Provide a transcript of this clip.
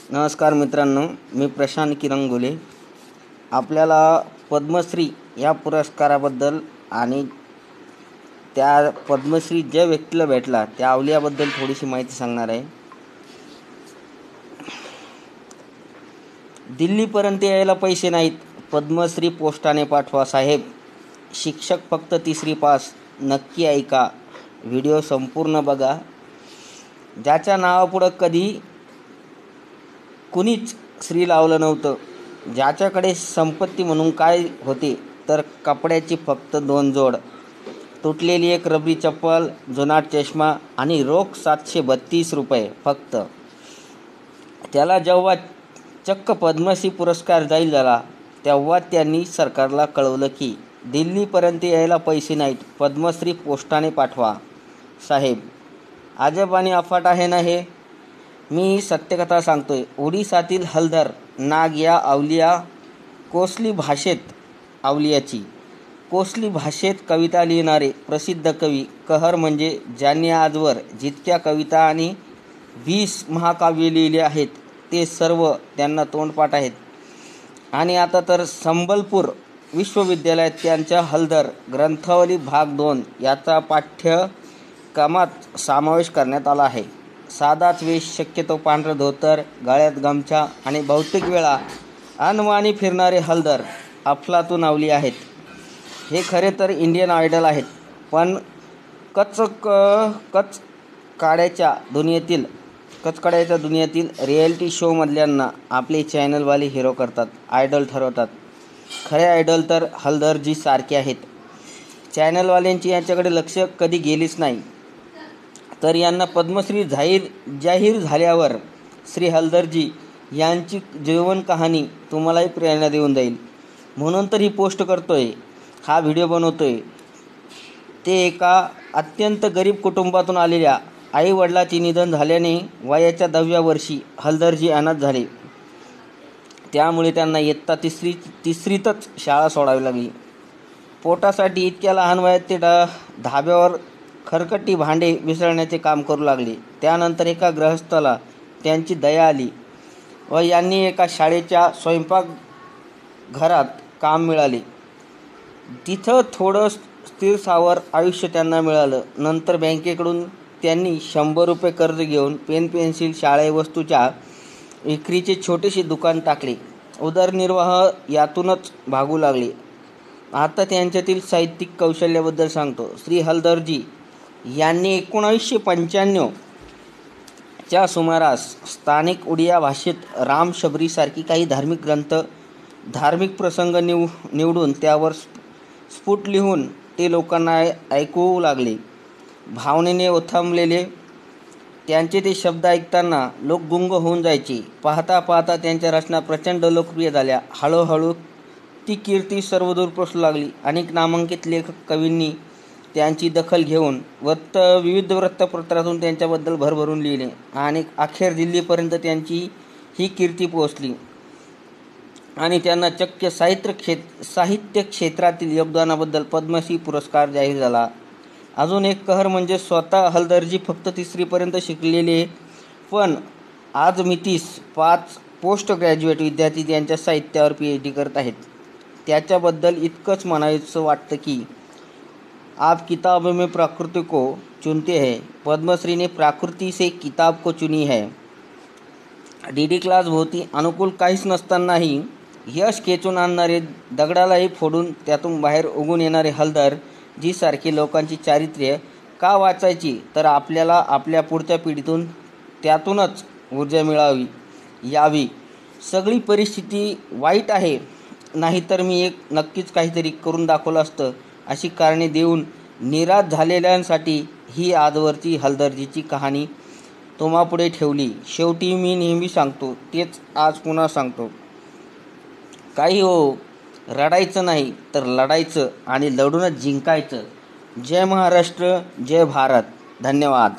नमस्कार मित्रांनो, मी प्रशांत किरंगुले. आपल्याला पद्मश्री या पुरस्काराबद्दल आणि त्या पद्मश्री ज्या व्यक्तीला भेटला त्या अवलियाबद्दल थोडीशी माहिती सांगणार आहे. दिल्लीपर्यंत यायला पैसे नाहीत, पद्मश्री पोस्टाने पाठवा साहेब. शिक्षक फक्त 3री पास. नक्की ऐका, व्हिडिओ संपूर्ण बघा. ज्याच्या नावापुढं कधी कुणीच श्री लावलं नव्हतं, ज्याच्याकडे संपत्ती म्हणून काय होते तर कपड्याची फक्त 2 जोड, तुटलेली एक रबरी चप्पल, जुनाट चष्मा आणि रोख 732 रुपये फक्त. त्याला जेव्हा चक्क पद्मश्री पुरस्कार जाहीर झाला तेव्हा त्यांनी सरकारला कळवलं की दिल्लीपर्यंत यायला पैसे नाहीत, पद्मश्री पोस्टाने पाठवा साहेब. अजब आणि अफाट आहे ना हे. मी सत्यकथा सांगतोय. ओडिसातील हलधर नाग या अवलिया कोसली भाषेत कविता लिहिणारे प्रसिद्ध कवी कहर, म्हणजे ज्यांनी आजवर जितक्या कविता आणि 20 महाकाव्ये लिहिली आहेत ते सर्व त्यांना तोंडपाठ आहेत. आणि आता तर संबलपूर विश्वविद्यालयात त्यांच्या हलधर ग्रंथावली भाग 2 याचा पाठ्यक्रमात समावेश करण्यात आला आहे. साधाच वेश, शक्यतो पांढरं धोतर, गळ्यात गमछा आणि बहुतेक वेळा अनवाणी फिरणारे हलधर अफलातून अवली आहेत. हे खरे तर इंडियन आयडल आहेत, पण कचकड्याच्या दुनियेतील रिॲलिटी शोमधल्यांना आपले चॅनलवाले हिरो करतात, आयडल ठरवतात. खरे आयडल तर हलधरजी सारखे आहेत. चॅनलवाल्यांची यांच्याकडे लक्ष कधी गेलीच नाही. तर यांना पद्मश्री जाहीर झाल्यावर श्री हलधरजी यांची जीवन कहाणी तुम्हालाही प्रेरणा देऊन जाईल, म्हणून तर ही पोस्ट करतोय, हा व्हिडिओ बनवतोय. ते एका अत्यंत गरीब कुटुंबातून आलेल्या आई वडिलाचे निधन झाल्याने वयाच्या 10व्या वर्षी हलधरजी अनाथ झाले. त्यामुळे त्यांना इयत्ता तिसरीतच शाळा सोडावी लागली. पोटासाठी इतक्या लहान वयात ते धाब्यावर खरकटी भांडे विसळण्याचे काम करू लागले. त्यानंतर एका गृहस्थाला त्यांची दया आली व यांनी एका शाळेच्या स्वयंपाकघरात काम मिळाले. तिथं थोडं स्थिरसावर आयुष्य त्यांना मिळालं. नंतर बँकेकडून त्यांनी 100 रुपये कर्ज घेऊन पेन पेन्सिल शाळे वस्तूच्या विक्रीचे छोटेसे दुकान टाकले. उदरनिर्वाह यातूनच भागू लागले. आता त्यांच्यातील साहित्यिक कौशल्याबद्दल सांगतो. श्री हलधरजी यांनी 1995 च्या सुमारास स्थानिक उडिया भाषेत राम शबरीसारखी काही धार्मिक प्रसंग निवडून त्यावर स्फुट लिहून ते लोकांना ऐकवू लागले. भावनेने ओथंबलेले त्यांचे ते शब्द ऐकताना लोक गुंग होऊन जायचे. पाहता पाहता त्यांच्या रचना प्रचंड लोकप्रिय झाल्या. हळूहळू ती कीर्ती सर्वदूर पसरू लागली. अनेक नामांकित लेखक कवींनी त्यांची दखल घेऊन विविध वृत्तपत्रातून त्यांच्याबद्दल भरभरून लिहिले आणि अखेर दिल्लीपर्यंत त्यांची ही कीर्ती पोहोचली आणि त्यांना चक्क साहित्य क्षेत्रातील योगदानाबद्दल पद्मश्री पुरस्कार जाहीर झाला. अजून एक कहर म्हणजे स्वतः हलधरजी फक्त 3रीपर्यंत शिकलेले, पण आज मितीस 5 पोस्ट ग्रॅज्युएट विद्यार्थी त्यांच्या साहित्यावर PhD करत आहेत. त्याच्याबद्दल इतकंच म्हणायचं वाटतं की आप किताब में प्रकृति को चुनते हैं, पद्मश्री ने प्रकृति से किताब को चुनी है. DD क्लास भोवती अनुकूल काहीच नसतानाही यश खेचून आणणारे, दगडालाही फोडून त्यातून बाहेर उगून येणारे हलधर जी सारखी लोकांची चारित्र्य का वाचायची, तर आपल्याला आपल्या पुढच्या पिढीतून त्यातूनच ऊर्जा यावी. सगळी परिस्थिती वाईट आहे, नाहीतर मी नक्कीच काहीतरी करून दाखवलं असतं, अशी कारणे देऊन निराश झालेल्यांसाठी ही आजवरची हलधरजीची कहाणी तुम्हापुढे ठेवली. शेवटी मी नेहमी सांगतो तेच आज पुन्हा सांगतो. काही हो, रडायचं नाही तर लढायचं आणि लढूनच जिंकायचं. जय महाराष्ट्र, जय भारत. धन्यवाद.